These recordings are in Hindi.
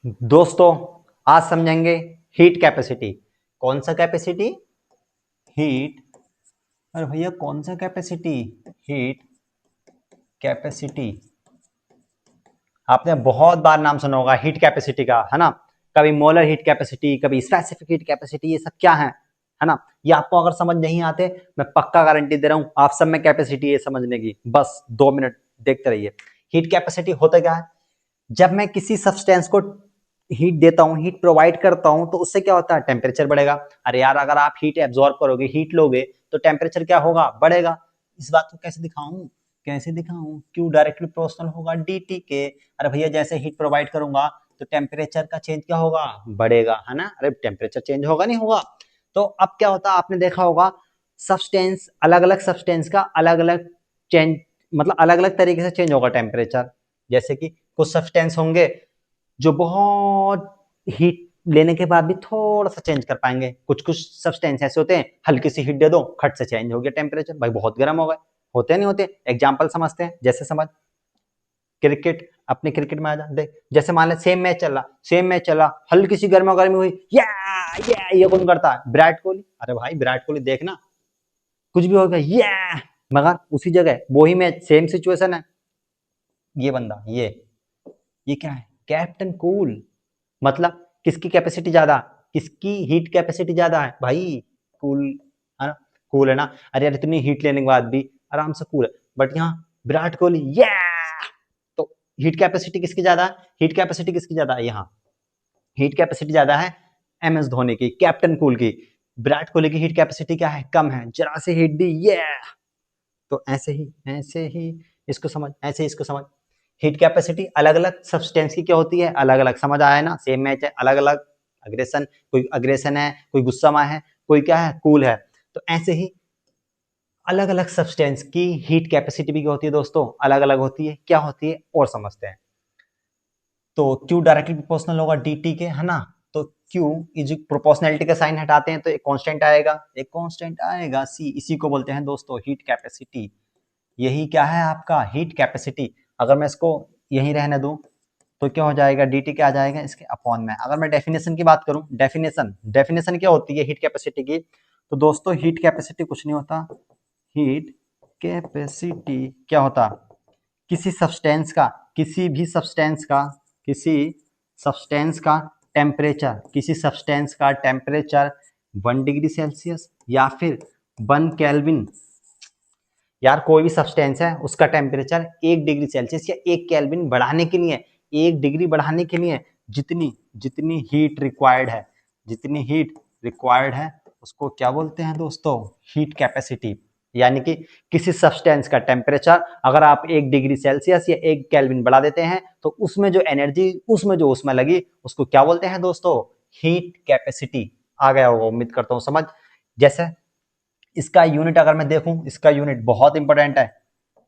दोस्तों आज समझेंगे हीट कैपेसिटी। कौन सा कैपेसिटी? हीट। अरे भैया कौन सा कैपेसिटी? Heat capacity. आपने बहुत बार नाम सुना होगा हीट कैपेसिटी का, है ना। कभी मोलर हीट कैपेसिटी, कभी स्पेसिफिक हीट कैपेसिटी, ये सब क्या है ना। ये आपको अगर समझ नहीं आते, मैं पक्का गारंटी दे रहा हूं आप सब में कैपेसिटी है समझने की। बस 2 मिनट देखते रहिए। हीट कैपेसिटी होता क्या है? जब मैं किसी सब्सटेंस को हीट देता हूं, हीट प्रोवाइड करता हूं, तो उससे क्या होता है? टेम्परेचर बढ़ेगा। अरे यार अगर आप हीट एब्जॉर्ब करोगे, हीट लोगे, तो टेम्परेचर क्या होगा? बढ़ेगा। इस बात को कैसे दिखाऊं? क्यों डायरेक्टली प्रोपोर्शनल होगा dt के। अरे भैया जैसे हीट प्रोवाइड करूंगा तो टेम्परेचर का चेंज क्या होगा? बढ़ेगा, है ना। अरे टेम्परेचर चेंज होगा नहीं होगा। तो अब क्या होता है, आपने देखा होगा सब्सटेंस, अलग अलग सब्सटेंस का अलग अलग चेंज, मतलब अलग अलग तरीके से चेंज होगा टेम्परेचर। जैसे कि कुछ सब्सटेंस होंगे जो बहुत हीट लेने के बाद भी थोड़ा सा चेंज कर पाएंगे। कुछ कुछ सब्सटेंस ऐसे होते हैं, हल्की सी हीट दे दो, खट से चेंज हो गया टेम्परेचर, भाई बहुत गर्म हो गए। होते नहीं होते? एग्जाम्पल समझते हैं। जैसे समझ, क्रिकेट, अपने क्रिकेट में आ जा देख। जैसे मान ले सेम मैच चला, हल्की सी गर्मा गर्मी हुई, ये कौन करता है? विराट कोहली। अरे भाई विराट कोहली देखना, कुछ भी हो गया मगर उसी जगह वही मैच, सेम सिचुएशन है, ये बंदा ये क्या है? Captain cool. मतलब किसकी कैपेसिटी ज्यादा? किसकी हीट कैपेसिटी ज्यादा है भाई? कूल, है ना। कूल है ना। अरे यार इतनी हीट लेने के बाद भी आराम से कूल है। बट यहाँ विराट कोहली तो हीट कैपेसिटी किसकी ज्यादा है? हीट कैपेसिटी किसकी ज्यादा है? यहाँ हीट कैपेसिटी ज्यादा है एम एस धोनी की, कैप्टन कूल की। विराट कोहली की हीट कैपेसिटी क्या है? कम है। जरा से हीट दी तो ऐसे ही इसको समझ, ऐसे ही इसको समझ। हीट कैपेसिटी अलग अलग सब्सटेंस की क्या होती है? अलग अलग। समझ आया ना। सेम मैच है, अलग अलग अग्रेशन, कोई अग्रेशन है, कोई गुस्सा में है, कोई क्या है? कूल है। तो ऐसे ही अलग अलग सब्सटेंस की हीट कैपेसिटी भी क्या होती है दोस्तों? अलग अलग होती है। क्या होती है और समझते हैं। तो Q डायरेक्टली प्रोपोर्शनल होगा dt के, है ना। तो Q इज प्रोपोर्शनलिटी का साइन हटाते हैं तो एक कांस्टेंट आएगा, C। इसी को बोलते हैं दोस्तों हीट कैपेसिटी। यही क्या है आपका? Heat capacity. अगर मैं इसको यहीं रहने दूं तो क्या हो जाएगा? dt क्या आ जाएगा इसके अपॉन में। अगर मैं डेफिनेशन की बात करूं, डेफिनेशन क्या होती है हीट कैपेसिटी की? तो दोस्तों हीट कैपेसिटी कुछ नहीं होता। हीट कैपेसिटी क्या होता? किसी सब्सटेंस का, किसी भी सब्सटेंस का, किसी सब्सटेंस का टेम्परेचर, किसी सब्सटेंस का टेम्परेचर 1 डिग्री सेल्सियस या फिर 1 केल्विन। यार कोई भी सब्सटेंस है उसका टेम्परेचर 1 डिग्री सेल्सियस या 1 केल्विन बढ़ाने के लिए, 1 डिग्री बढ़ाने के लिए जितनी जितनी हीट रिक्वायर्ड है, जितनी हीट रिक्वायर्ड है उसको क्या बोलते हैं दोस्तों? Heat capacity. यानी कि किसी सब्सटेंस का टेम्परेचर अगर आप 1 डिग्री सेल्सियस या 1 केल्विन बढ़ा देते हैं तो उसमें जो एनर्जी, उसमें लगी, उसको क्या बोलते हैं दोस्तों? Heat capacity. आ गया होगा उम्मीद करता हूँ समझ। जैसे इसका यूनिट अगर मैं देखूं, इसका यूनिट बहुत इंपॉर्टेंट है।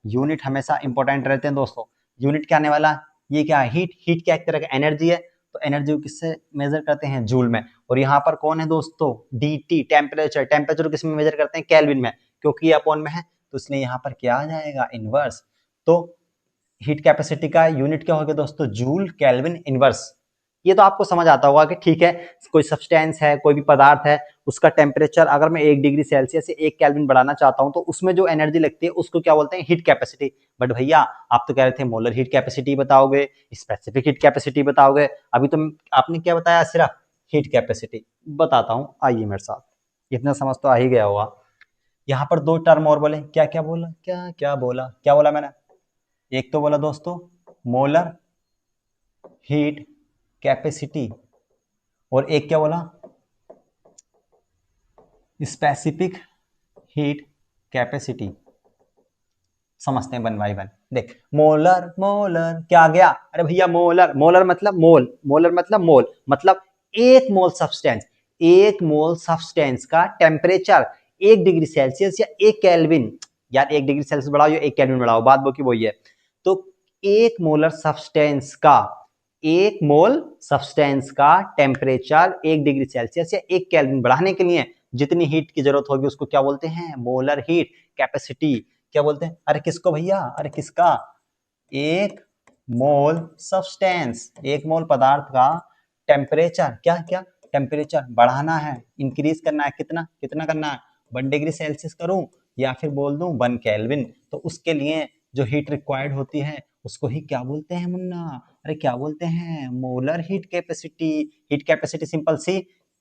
यूनिट हमेशा इंपॉर्टेंट रहते हैं दोस्तों। यूनिट क्या आने वाला? ये क्या है? हीट क्या एक तरह का एनर्जी है। तो एनर्जी को किससे मेजर करते हैं? जूल में। और यहाँ पर कौन है दोस्तों? dt टेम्परेचर को किस में मेजर करते हैं? केल्विन में। क्योंकि ये अपॉन में है तो इसलिए यहाँ पर क्या आ जाएगा? इनवर्स। तो हीट कैपेसिटी का यूनिट क्या होगा दोस्तों? Joule kelvin inverse. ये तो आपको समझ आता होगा कि ठीक है, कोई सब्सटेंस है, कोई भी पदार्थ है, उसका टेम्परेचर अगर मैं 1 डिग्री सेल्सियस से 1 केल्विन बढ़ाना चाहता हूं तो उसमें जो एनर्जी लगती है उसको क्या बोलते हैं? Heat capacity. बट भैया आप तो कह रहे थे मोलर हीट कैपेसिटी बताओगे, स्पेसिफिक हीट कैपेसिटी बताओगे, अभी तो आपने क्या बताया? सिर्फ हीट कैपेसिटी। बताता हूं, आइए मेरे साथ। इतना समझ तो आ ही गया होगा। यहाँ पर दो टर्म और बोले। क्या क्या बोला? क्या बोला मैंने? एक तो बोला दोस्तों मोलर हीट कैपेसिटी, और एक क्या बोला? Specific heat capacity. समझते हैं वन बाई वन। देख, मोलर मोलर क्या आ गया? अरे भैया मोलर, मोलर मतलब मोल, मोलर मतलब मोल, मतलब एक मोल सब्सटेंस का टेम्परेचर 1 डिग्री सेल्सियस या 1 केल्विन। यार 1 डिग्री सेल्सियस बढ़ाओ या 1 केल्विन बढ़ाओ, बात वो की वही है। तो एक मोलर सब्सटेंस का, एक मोल सब्सटेंस का टेम्परेचर 1 डिग्री सेल्सियस या 1 केल्विन बढ़ाने के लिए जितनी हीट की जरूरत होगी उसको क्या बोलते हैं? Molar heat capacity. क्या बोलते हैं? अरे किसको भैया? अरे किसका? एक मोल सब्सटेंस, 1 मोल पदार्थ का टेम्परेचर, क्या क्या टेम्परेचर बढ़ाना है, इंक्रीज करना है, कितना कितना करना है, 1 डिग्री सेल्सियस करूं या फिर बोल दूं 1 केल्विन। तो उसके लिए जो हीट रिक्वायर्ड होती है उसको ही क्या बोलते हैं मुन्ना, अरे क्या बोलते हैं, molar heat capacity. Heat capacity simple C,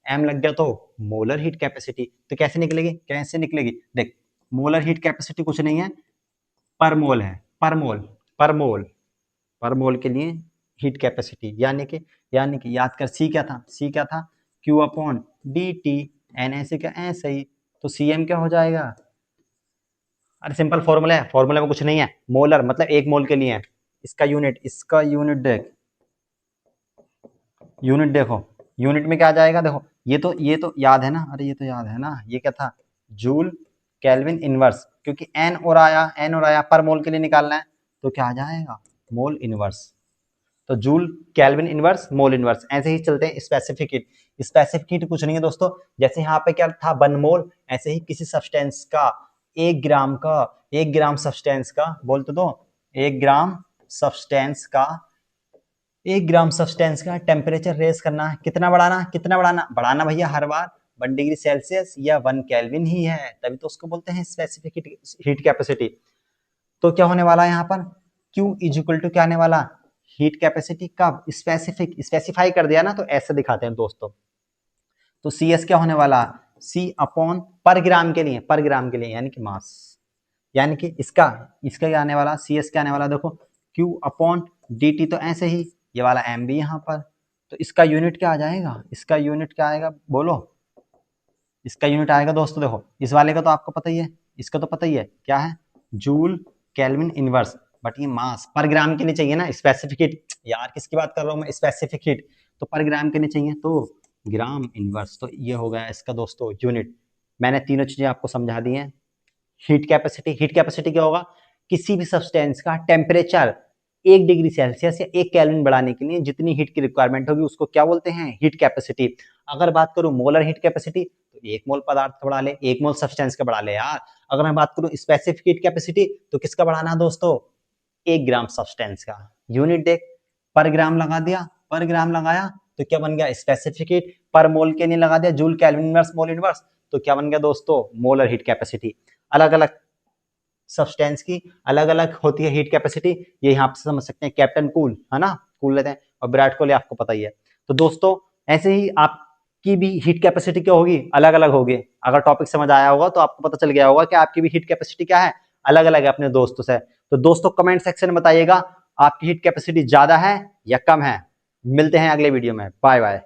M लग गया तो मोलर हीट कैपेसिटी। तो कैसे निकलेगी, कैसे निकलेगी, देख मोलर हीट कैपेसिटी कुछ नहीं है, पर मोल है, पर मोल, पर मोल, पर मोल के लिए हीट कैपेसिटी, यानी कि याद कर सी क्या था, सी क्या था, Q upon D T, N ऐसे क्या ऐसे ही, तो सी एम क्या हो जाएगा, अरे सिंपल फॉर्मूला है, फॉर्मूला में कुछ नहीं है, मोलर मतलब 1 मोल के लिए है, इसका यूनिट देख, यूनिट देखो, यूनिट में क्या आ जाएगा, देखो ये तो याद है ना, अरे ये तो याद है ना, ये क्या था, जूल केल्विन इनवर्स, क्योंकि एन और आया पर मोल के लिए निकालना है, तो क्या आ जाएगा, मोल इनवर्स। तो joule kelvin inverse mole inverse, ऐसे ही चलते हैं स्पेसिफिक हीट। स्पेसिफिक हीट कुछ नहीं है दोस्तों, जैसे यहाँ पे क्या था 1 मोल, ऐसे ही किसी सब्सटेंस का 1 ग्राम सब्सटेंस का, बोल तो दो, 1 ग्राम सब्सटेंस का 1 ग्राम सब्सटेंस का टेम्परेचर रेज करना है, कितना बढ़ाना बढ़ाना भैया हर बार 1 डिग्री सेल्सियस या 1 केल्विन ही है, तभी तो उसको बोलते हैं स्पेसिफिक हीट कैपेसिटी। तो क्या होने वाला है यहाँ पर, Q इज इक्वल टू क्या आने वाला, हीट कैपेसिटी कब स्पेसिफाई कर दिया ना, तो ऐसे दिखाते हैं दोस्तों। तो सी एस क्या होने वाला, सी अपॉन पर ग्राम के लिए यानी कि मास, यानी कि इसका इसका क्या आने वाला, सी एस क्या आने वाला, देखो क्यू अपॉन डी टी, तो ऐसे ही ये वाला एम भी यहाँ पर, तो इसका यूनिट क्या आ जाएगा, इसका यूनिट क्या आएगा बोलो, इसका यूनिट आएगा दोस्तों, देखो इस वाले का तो आपको पता ही है, इसका तो पता ही है क्या है, जूल केल्विन इनवर्स, बट ये मास पर ग्राम के लिए चाहिए ना, स्पेसिफिक हीट, यार किसकी बात कर रहा हूँ मैं, स्पेसिफिक हीट, तो पर ग्राम के लिए चाहिए, तो ग्राम इनवर्स, तो ये हो गया इसका दोस्तों यूनिट। मैंने तीनों चीजें आपको समझा दी हैं। हीट कैपेसिटी क्या होगा, किसी भी सब्सटेंस का टेम्परेचर 1 डिग्री सेल्सियस या 1 केल्विन बढ़ाने के लिए जितनी हीट की रिक्वायरमेंट होगी उसको क्या बोलते हैं, हीट कैपेसिटी। अगर बात करूं मोलर हीट कैपेसिटी, तो 1 मोल पदार्थ का बढ़ा ले, 1 मोल सब्सटेंस का बढ़ा ले यार। अगर मैं बात करूं स्पेसिफिक हीट कैपेसिटी, तो किसका बढ़ाना है दोस्तों, 1 ग्राम सब्सटेंस का, यूनिट देख, पर ग्राम लगा दिया, पर ग्राम लगाया तो क्या बन गया स्पेसिफिक हीट, पर मोल के लिए लगा दिया joule kelvin inverse mole inverse, तो क्या बन गया दोस्तों, मोलर हीट कैपेसिटी। अलग अलग सब्सटेंस की अलग अलग होती है हीट कैपेसिटी, ये यहाँ पे समझ सकते हैं, कैप्टन कूल है ना, कूल लेते हैं, और विराट कोहली आपको पता ही है। तो दोस्तों ऐसे ही आपकी भी हीट कैपेसिटी क्या होगी, अलग अलग होगी। अगर टॉपिक समझ आया होगा तो आपको पता चल गया होगा कि आपकी भी हीट कैपेसिटी क्या है, अलग अलग है अपने दोस्तों से। तो दोस्तों कमेंट सेक्शन में बताइएगा आपकी हीट कैपेसिटी ज्यादा है या कम है। मिलते हैं अगले वीडियो में, बाय बाय।